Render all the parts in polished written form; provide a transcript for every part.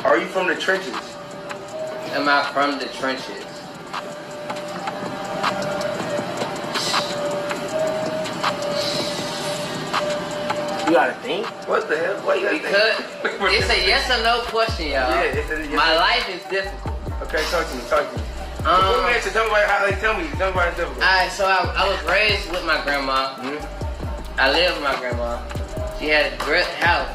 Are you from the trenches? Am I from the trenches? You gotta think? What the hell? Why you gotta Because it's a yes or no question, y'all. Yeah, it's a yes. My life is difficult. Okay, talk to me. Tell me how they tell me it's difficult. Alright, so I was raised with my grandma. Mm-hmm. I lived with my grandma. She had a great house,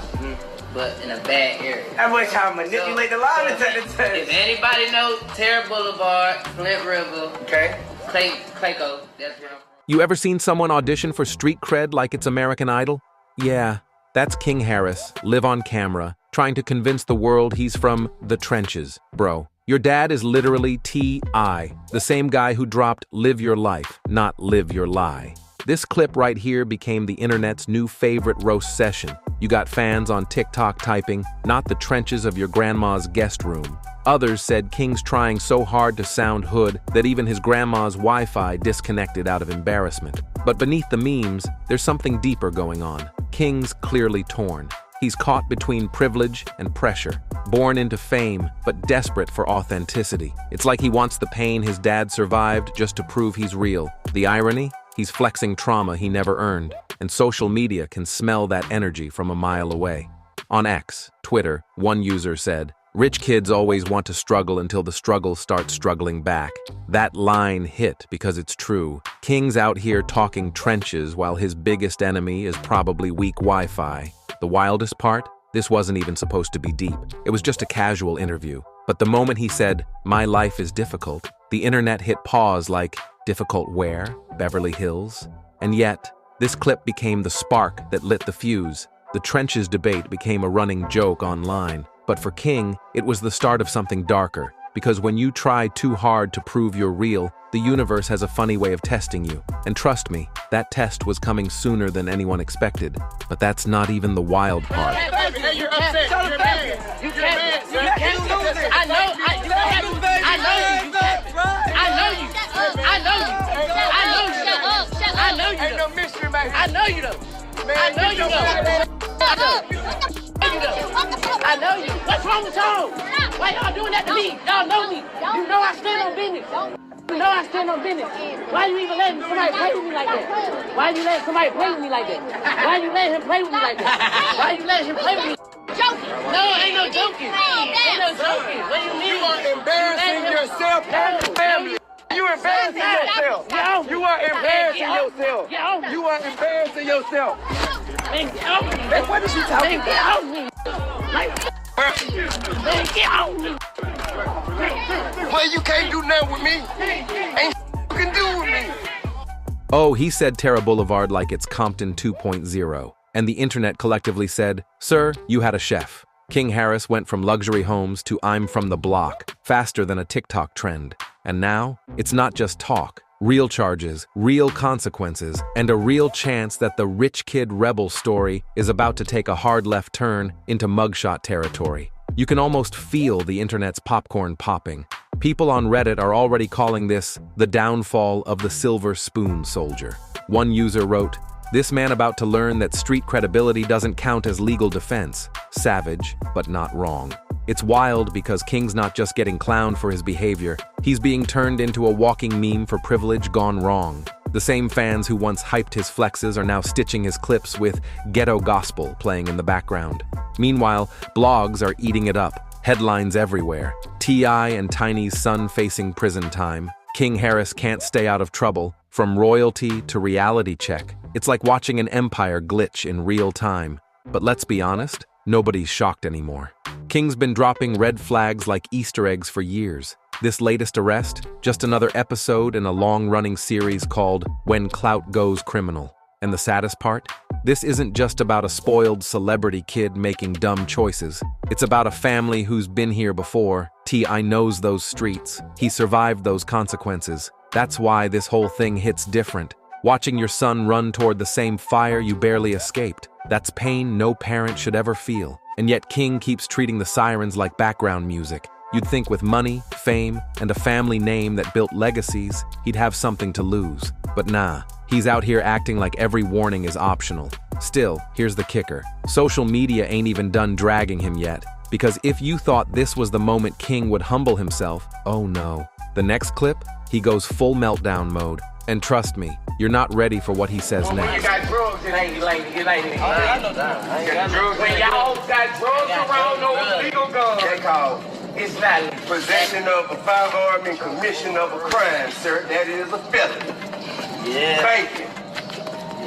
but in a bad area. That much how I manipulate the line to test. If anybody knows Terra Boulevard, Flint River, okay, Clayco, that's where I'm from. You ever seen someone audition for street cred like it's American Idol? Yeah, that's King Harris, live on camera, trying to convince the world he's from the trenches. Bro, your dad is literally T.I., the same guy who dropped Live Your Life, not Live Your Lie. This clip right here became the internet's new favorite roast session. You got fans on TikTok typing, not the trenches of your grandma's guest room. Others said King's trying so hard to sound hood that even his grandma's Wi-Fi disconnected out of embarrassment. But beneath the memes, there's something deeper going on. King's clearly torn. He's caught between privilege and pressure, born into fame, but desperate for authenticity. It's like he wants the pain his dad survived just to prove he's real. The irony? He's flexing trauma he never earned, and social media can smell that energy from a mile away. On X, Twitter, one user said, "Rich kids always want to struggle until the struggle starts struggling back." That line hit because it's true. King's out here talking trenches while his biggest enemy is probably weak Wi-Fi. The wildest part? This wasn't even supposed to be deep. It was just a casual interview. But the moment he said, "My life is difficult," the internet hit pause like, difficult where? Beverly Hills? And yet, this clip became the spark that lit the fuse. The trenches debate became a running joke online. But for King, it was the start of something darker. Because when you try too hard to prove you're real, the universe has a funny way of testing you. And trust me, that test was coming sooner than anyone expected. But that's not even the wild part. Hey, you're upset. You're mad. You can't. I know you. Ain't no mystery, man. I know you though. I know you though. I know you. What's wrong with y'all? Why y'all doing that to me? Y'all know me. You know I stand on business. You know I stand on business. Why you even letting somebody play with me like that? Why you letting somebody play with me like that? Why you letting him play with me like that? Why you letting him play with me? Joking. No, ain't no joking. Ain't no joking. What do you mean? You are embarrassing yourself and your family. You embarrassing yourself. You are embarrassing yourself. You are embarrassing yourself. Man, get off me. Hey, what is she talking Man, get off me. Man, get off me. Well, you can't do nothing with me. Ain't you can do with me. Oh, he said Terra Boulevard like it's Compton 2.0. And the internet collectively said, "Sir, you had a chef." King Harris went from luxury homes to I'm from the block, faster than a TikTok trend. And now, it's not just talk. Real charges, real consequences, and a real chance that the rich kid rebel story is about to take a hard left turn into mugshot territory. You can almost feel the internet's popcorn popping. People on Reddit are already calling this the downfall of the silver spoon soldier. One user wrote, "This man about to learn that street credibility doesn't count as legal defense. Savage, but not wrong." It's wild because King's not just getting clowned for his behavior, he's being turned into a walking meme for privilege gone wrong. The same fans who once hyped his flexes are now stitching his clips with ghetto gospel playing in the background. Meanwhile, blogs are eating it up, headlines everywhere. T.I. and Tiny's son facing prison time. King Harris can't stay out of trouble. From royalty to reality check. It's like watching an empire glitch in real time. But let's be honest, nobody's shocked anymore. King's been dropping red flags like Easter eggs for years. This latest arrest, just another episode in a long-running series called When Clout Goes Criminal. And the saddest part? This isn't just about a spoiled celebrity kid making dumb choices. It's about a family who's been here before. T.I. knows those streets. He survived those consequences. That's why this whole thing hits different. Watching your son run toward the same fire you barely escaped. That's pain no parent should ever feel. And yet King keeps treating the sirens like background music. You'd think with money, fame, and a family name that built legacies, he'd have something to lose. But nah, he's out here acting like every warning is optional. Still, here's the kicker. Social media ain't even done dragging him yet. Because if you thought this was the moment King would humble himself, oh no. The next clip, he goes full meltdown mode. And trust me, you're not ready for what he says When you next. got drugs, it ain't I know that. When y'all got drugs around those legal guns, they call it's not possession of a firearm and commission of a crime, sir. That is a felony. Yeah. Thank you.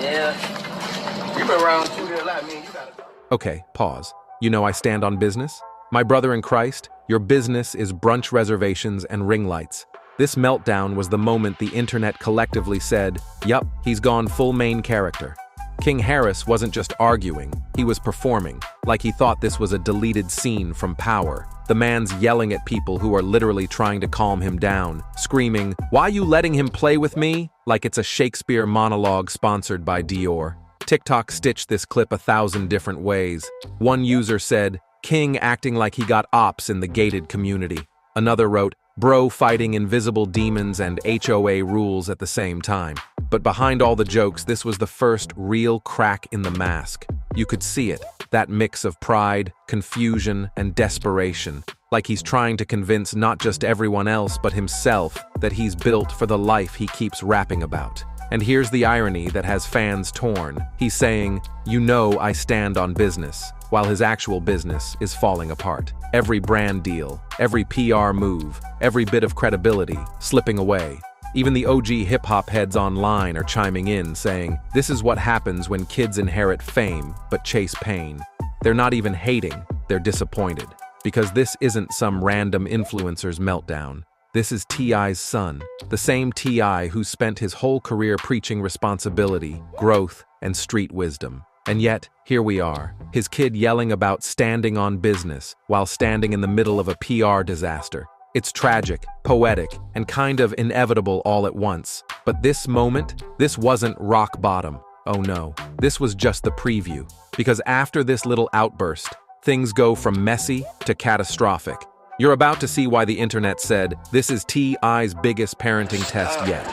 Yeah. You been around shooting a lot, man. You gotta. Okay, pause. You know I stand on business? My brother in Christ, your business is brunch reservations and ring lights. This meltdown was the moment the internet collectively said, yup, he's gone full main character. King Harris wasn't just arguing, he was performing, like he thought this was a deleted scene from Power. The man's yelling at people who are literally trying to calm him down, screaming, "Why you letting him play with me?" Like it's a Shakespeare monologue sponsored by Dior. TikTok stitched this clip 1,000 different ways. One user said, "King acting like he got ops in the gated community." Another wrote, "Bro fighting invisible demons and HOA rules at the same time." But behind all the jokes, this was the first real crack in the mask. You could see it, that mix of pride, confusion, and desperation, like he's trying to convince not just everyone else but himself that he's built for the life he keeps rapping about. And here's the irony that has fans torn. He's saying, "You know I stand on business," while his actual business is falling apart. Every brand deal, every PR move, every bit of credibility slipping away. Even the OG hip-hop heads online are chiming in, saying, this is what happens when kids inherit fame but chase pain. They're not even hating, they're disappointed. Because this isn't some random influencer's meltdown. This is T.I.'s son, the same T.I. who spent his whole career preaching responsibility, growth, and street wisdom. And yet, here we are, his kid yelling about standing on business while standing in the middle of a PR disaster. It's tragic, poetic, and kind of inevitable all at once. But this moment, this wasn't rock bottom. Oh no, this was just the preview. Because after this little outburst, things go from messy to catastrophic. You're about to see why the internet said, this is T.I.'s biggest parenting test yet.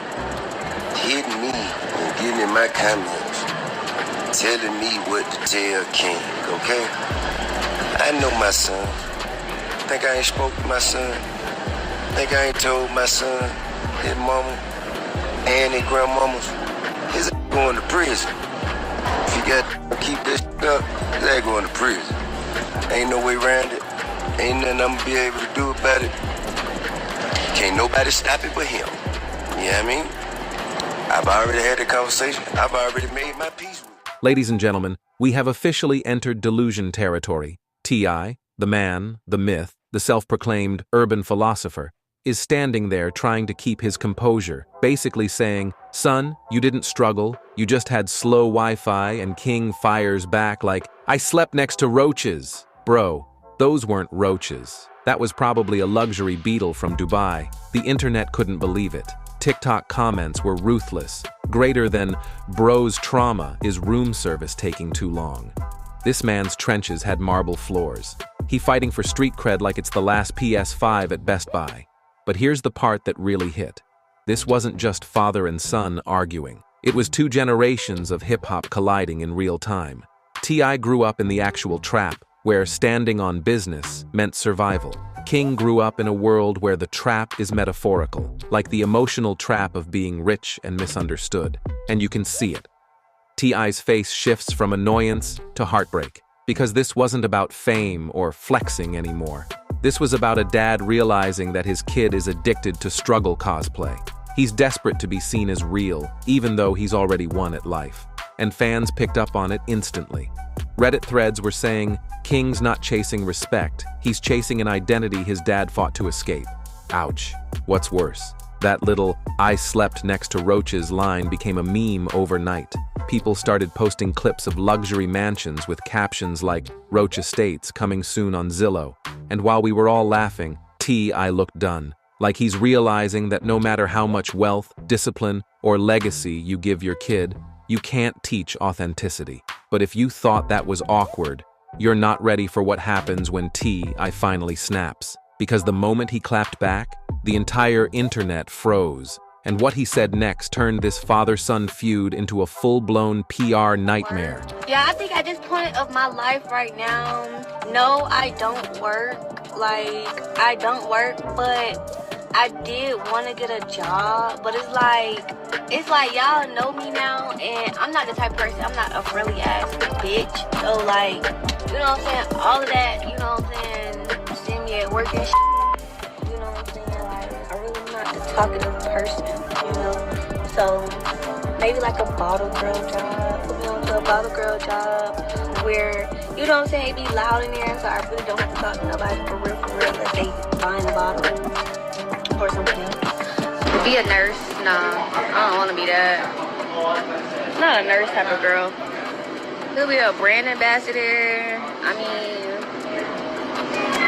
Hitting me and giving me my comments, telling me what to tell King, okay? I know my son. Think I ain't spoke to my son? Think I ain't told my son, his mama, and his grandmamas, his going to prison. If you got to keep this up, his ass going to prison. Ain't no way around it. Ain't nothing I'm gonna be able to do about it. Can't nobody stop it but him. You know what I mean? I've already had the conversation. I've already made my peace with it. Ladies and gentlemen, we have officially entered delusion territory. T.I., the man, the myth, the self-proclaimed urban philosopher, is standing there trying to keep his composure, basically saying, son, you didn't struggle, you just had slow Wi-Fi, and King fires back like, I slept next to roaches. Bro, those weren't roaches. That was probably a luxury beetle from Dubai. The internet couldn't believe it. TikTok comments were ruthless. Greater than, bro's trauma is room service taking too long. This man's trenches had marble floors. He fighting for street cred like it's the last PS5 at Best Buy. But here's the part that really hit. This wasn't just father and son arguing. It was two generations of hip-hop colliding in real time. T.I. grew up in the actual trap, where standing on business meant survival. King grew up in a world where the trap is metaphorical, like the emotional trap of being rich and misunderstood. And you can see it. T.I.'s face shifts from annoyance to heartbreak, because this wasn't about fame or flexing anymore. This was about a dad realizing that his kid is addicted to struggle cosplay. He's desperate to be seen as real, even though he's already won at life. And fans picked up on it instantly. Reddit threads were saying, King's not chasing respect, he's chasing an identity his dad fought to escape. Ouch. What's worse? That little, I slept next to roaches line became a meme overnight. People started posting clips of luxury mansions with captions like, Roach Estates coming soon on Zillow. And while we were all laughing, T.I. looked done. Like he's realizing that no matter how much wealth, discipline, or legacy you give your kid, you can't teach authenticity. But if you thought that was awkward, you're not ready for what happens when T.I. finally snaps. Because the moment he clapped back, the entire internet froze. And what he said next turned this father-son feud into a full-blown PR nightmare. Yeah, I think at this point of my life right now, no, I don't work. I don't work, but I did want to get a job. But it's like y'all know me now, and I'm not the type of person, I'm not a friendly ass bitch. So, you know what I'm saying? All of that, you know what I'm saying? Seeing me at work and you know what I'm saying? I really not the talkative person, you know? So, maybe like a bottle girl job. Put me on to a bottle girl job where, you know what I'm saying, it be loud in there, so I really don't have to talk to nobody for real, unless they buying the bottle or something. Be a nurse? Nah, I don't want to be that. Not a nurse type of girl. Could be a brand ambassador. I mean,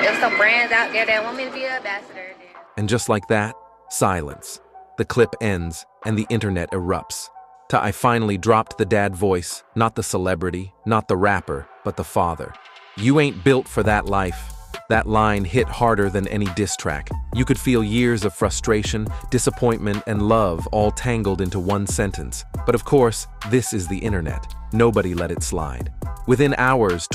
if some brands out there that want me to be an ambassador, then. And just like that, silence. The clip ends, and the internet erupts. I finally dropped the dad voice, not the celebrity, not the rapper, but the father. You ain't built for that life. That line hit harder than any diss track. You could feel years of frustration, disappointment, and love all tangled into one sentence. But of course, this is the internet. Nobody let it slide. Within hours,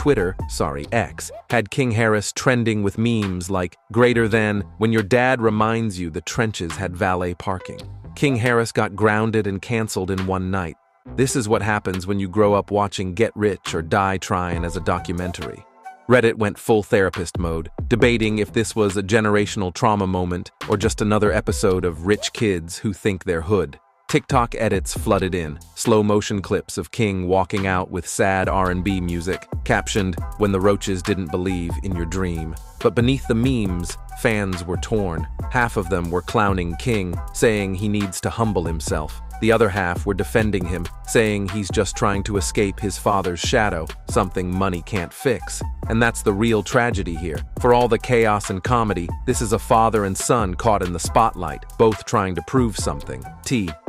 X, had King Harris trending with memes like, greater than, when your dad reminds you the trenches had valet parking. King Harris got grounded and canceled in one night. This is what happens when you grow up watching Get Rich or Die Tryin' as a documentary. Reddit went full therapist mode, debating if this was a generational trauma moment or just another episode of rich kids who think they're hood. TikTok edits flooded in, slow motion clips of King walking out with sad R&B music, captioned, "When the roaches didn't believe in your dream." But beneath the memes, fans were torn. Half of them were clowning King, saying he needs to humble himself. The other half were defending him, saying he's just trying to escape his father's shadow, something money can't fix. And that's the real tragedy here. For all the chaos and comedy, this is a father and son caught in the spotlight, both trying to prove something.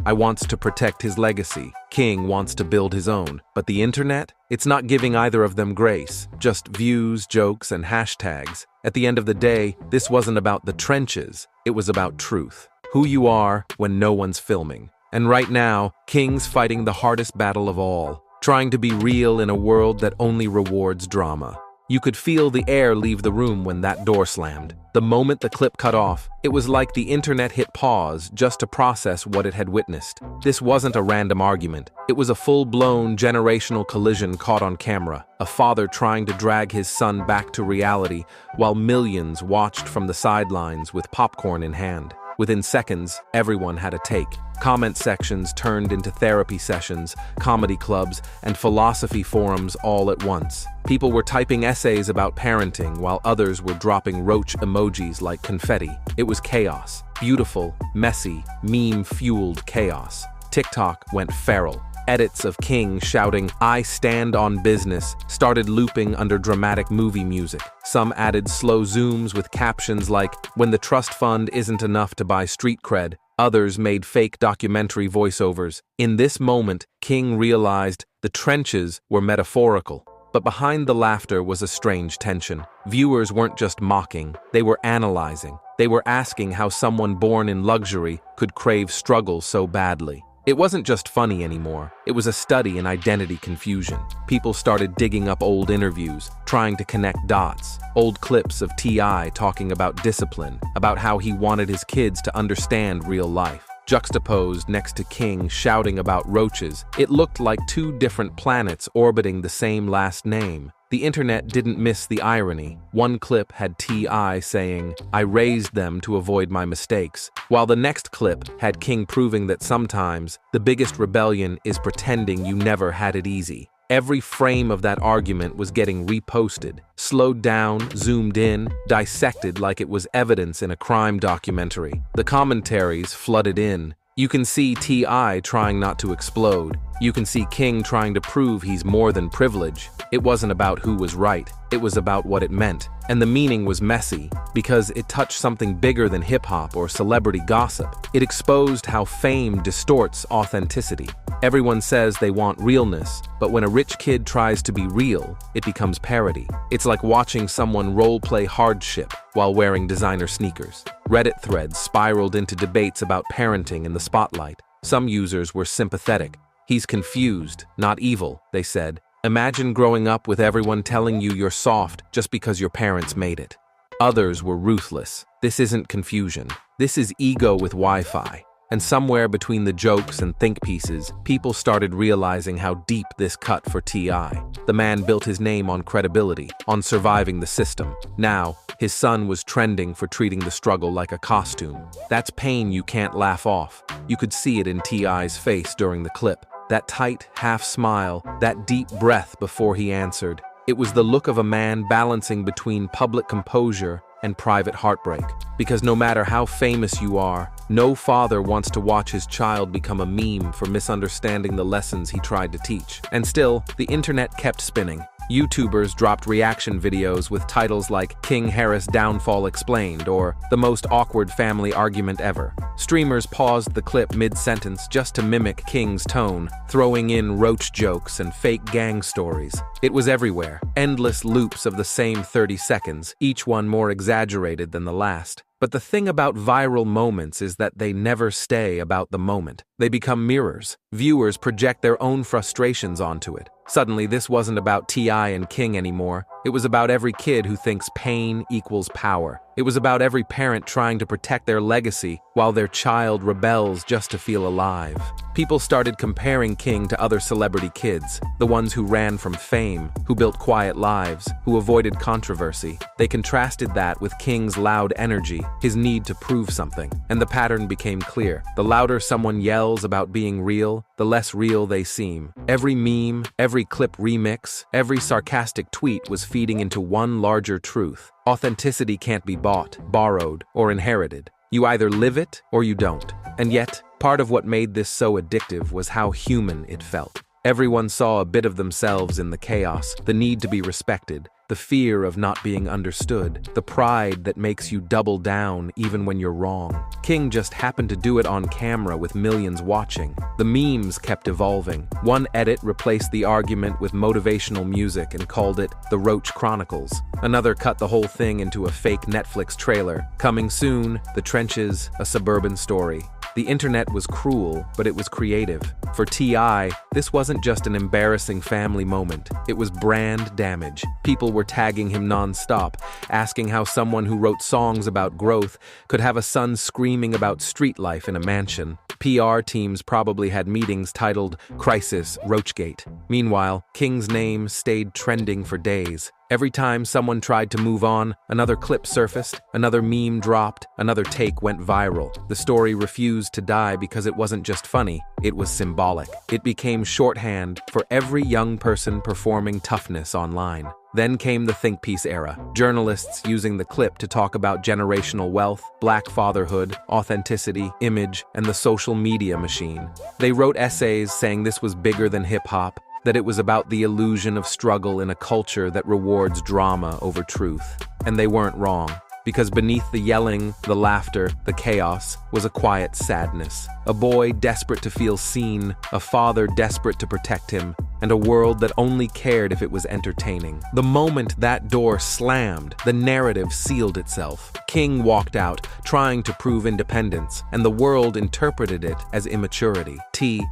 I wants to protect his legacy. King wants to build his own. But the internet? It's not giving either of them grace, just views, jokes, and hashtags. At the end of the day, this wasn't about the trenches, it was about truth. Who you are when no one's filming. And right now, King's fighting the hardest battle of all, trying to be real in a world that only rewards drama. You could feel the air leave the room when that door slammed. The moment the clip cut off, it was like the internet hit pause just to process what it had witnessed. This wasn't a random argument. It was a full-blown generational collision caught on camera. A father trying to drag his son back to reality while millions watched from the sidelines with popcorn in hand. Within seconds, everyone had a take. Comment sections turned into therapy sessions, comedy clubs, and philosophy forums all at once. People were typing essays about parenting while others were dropping roach emojis like confetti. It was chaos. Beautiful, messy, meme-fueled chaos. TikTok went feral. Edits of King shouting, "I stand on business," started looping under dramatic movie music. Some added slow zooms with captions like, "When the trust fund isn't enough to buy street cred." Others made fake documentary voiceovers. In this moment, King realized the trenches were metaphorical. But behind the laughter was a strange tension. Viewers weren't just mocking, they were analyzing. They were asking how someone born in luxury could crave struggle so badly. It wasn't just funny anymore, it was a study in identity confusion. People started digging up old interviews, trying to connect dots. Old clips of T.I. talking about discipline, about how he wanted his kids to understand real life. Juxtaposed next to King shouting about roaches, it looked like two different planets orbiting the same last name. The internet didn't miss the irony. One clip had T.I. saying, "I raised them to avoid my mistakes," while the next clip had King proving that sometimes the biggest rebellion is pretending you never had it easy. Every frame of that argument was getting reposted, slowed down, zoomed in, dissected like it was evidence in a crime documentary. The commentaries flooded in. You can see T.I. trying not to explode, You can see King trying to prove he's more than privilege. It wasn't about who was right, it was about what it meant. And the meaning was messy, because it touched something bigger than hip-hop or celebrity gossip. It exposed how fame distorts authenticity. Everyone says they want realness, but when a rich kid tries to be real, it becomes parody. It's like watching someone role-play hardship while wearing designer sneakers. Reddit threads spiraled into debates about parenting in the spotlight. Some users were sympathetic. "He's confused, not evil," they said. Imagine growing up with everyone telling you you're soft just because your parents made it. Others were ruthless. "This isn't confusion. This is ego with Wi-Fi." And somewhere between the jokes and think pieces, people started realizing how deep this cut for T.I. The man built his name on credibility, on surviving the system. Now, his son was trending for treating the struggle like a costume. That's pain you can't laugh off. You could see it in T.I.'s face during the clip. That tight, half smile, that deep breath before he answered. It was the look of a man balancing between public composure and private heartbreak. Because no matter how famous you are, no father wants to watch his child become a meme for misunderstanding the lessons he tried to teach. And still, the internet kept spinning. YouTubers dropped reaction videos with titles like "King Harris Downfall Explained" or "The Most Awkward Family Argument Ever." Streamers paused the clip mid-sentence just to mimic King's tone, throwing in roach jokes and fake gang stories. It was everywhere, endless loops of the same 30 seconds, each one more exaggerated than the last. But the thing about viral moments is that they never stay about the moment. They become mirrors. Viewers project their own frustrations onto it. Suddenly, this wasn't about T.I. and King anymore. It was about every kid who thinks pain equals power. It was about every parent trying to protect their legacy while their child rebels just to feel alive. People started comparing King to other celebrity kids, the ones who ran from fame, who built quiet lives, who avoided controversy. They contrasted that with King's loud energy, his need to prove something. And the pattern became clear. The louder someone yells about being real, the less real they seem. Every meme, every clip remix, every sarcastic tweet was feeding into one larger truth. Authenticity can't be bought, borrowed, or inherited. You either live it or you don't. And yet, part of what made this so addictive was how human it felt. Everyone saw a bit of themselves in the chaos, the need to be respected, the fear of not being understood, the pride that makes you double down even when you're wrong. King just happened to do it on camera with millions watching. The memes kept evolving. One edit replaced the argument with motivational music and called it The Roach Chronicles. Another cut the whole thing into a fake Netflix trailer. Coming soon, The Trenches, a suburban story. The internet was cruel, but it was creative. For T.I., this wasn't just an embarrassing family moment. It was brand damage. People were tagging him non-stop, asking how someone who wrote songs about growth could have a son screaming about street life in a mansion. PR teams probably had meetings titled Crisis Roachgate. Meanwhile, King's name stayed trending for days. Every time someone tried to move on, another clip surfaced, another meme dropped, another take went viral. The story refused to die because it wasn't just funny, it was symbolic. It became shorthand for every young person performing toughness online. Then came the think piece era, journalists using the clip to talk about generational wealth, black fatherhood, authenticity, image, and the social media machine. They wrote essays saying this was bigger than hip-hop, that it was about the illusion of struggle in a culture that rewards drama over truth. And they weren't wrong, because beneath the yelling, the laughter, the chaos, was a quiet sadness. A boy desperate to feel seen, a father desperate to protect him, and a world that only cared if it was entertaining. The moment that door slammed, the narrative sealed itself. King walked out, trying to prove independence, and the world interpreted it as immaturity.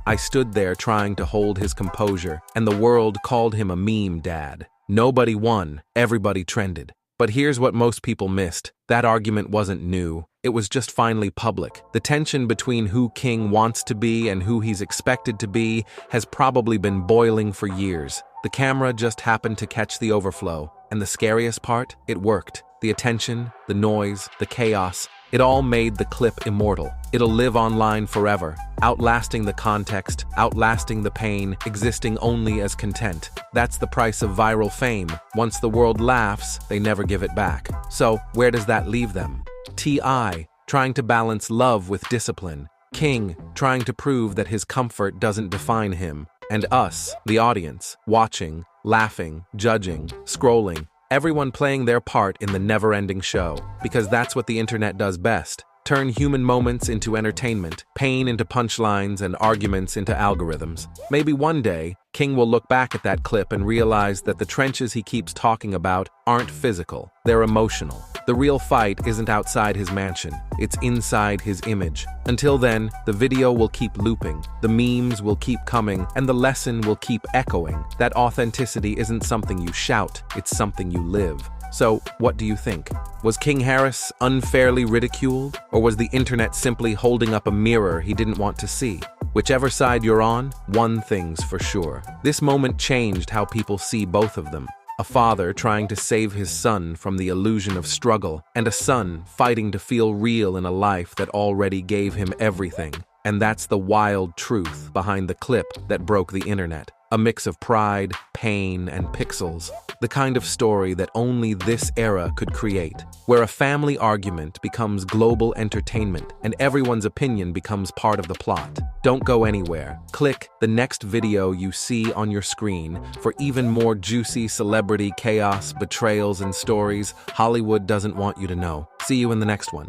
I stood there trying to hold his composure, and the world called him a meme dad. Nobody won, everybody trended. But here's what most people missed. That argument wasn't new. It was just finally public. The tension between who King wants to be and who he's expected to be has probably been boiling for years. The camera just happened to catch the overflow. And the scariest part? It worked. The attention, the noise, the chaos, it all made the clip immortal. It'll live online forever, outlasting the context, outlasting the pain, existing only as content. That's the price of viral fame. Once the world laughs, they never give it back. So, where does that leave them? T.I., trying to balance love with discipline. King, trying to prove that his comfort doesn't define him. And us, the audience, watching, laughing, judging, scrolling, everyone playing their part in the never-ending show, because that's what the internet does best. Turn human moments into entertainment, pain into punchlines, and arguments into algorithms. Maybe one day, King will look back at that clip and realize that the trenches he keeps talking about aren't physical, they're emotional. The real fight isn't outside his mansion, it's inside his image. Until then, the video will keep looping, the memes will keep coming, and the lesson will keep echoing. That authenticity isn't something you shout, it's something you live. So, what do you think? Was King Harris unfairly ridiculed? Or was the internet simply holding up a mirror he didn't want to see? Whichever side you're on, one thing's for sure. This moment changed how people see both of them. A father trying to save his son from the illusion of struggle, and a son fighting to feel real in a life that already gave him everything. And that's the wild truth behind the clip that broke the internet. A mix of pride, pain, and pixels. The kind of story that only this era could create, where a family argument becomes global entertainment and everyone's opinion becomes part of the plot. Don't go anywhere. Click the next video you see on your screen for even more juicy celebrity chaos, betrayals, and stories Hollywood doesn't want you to know. See you in the next one.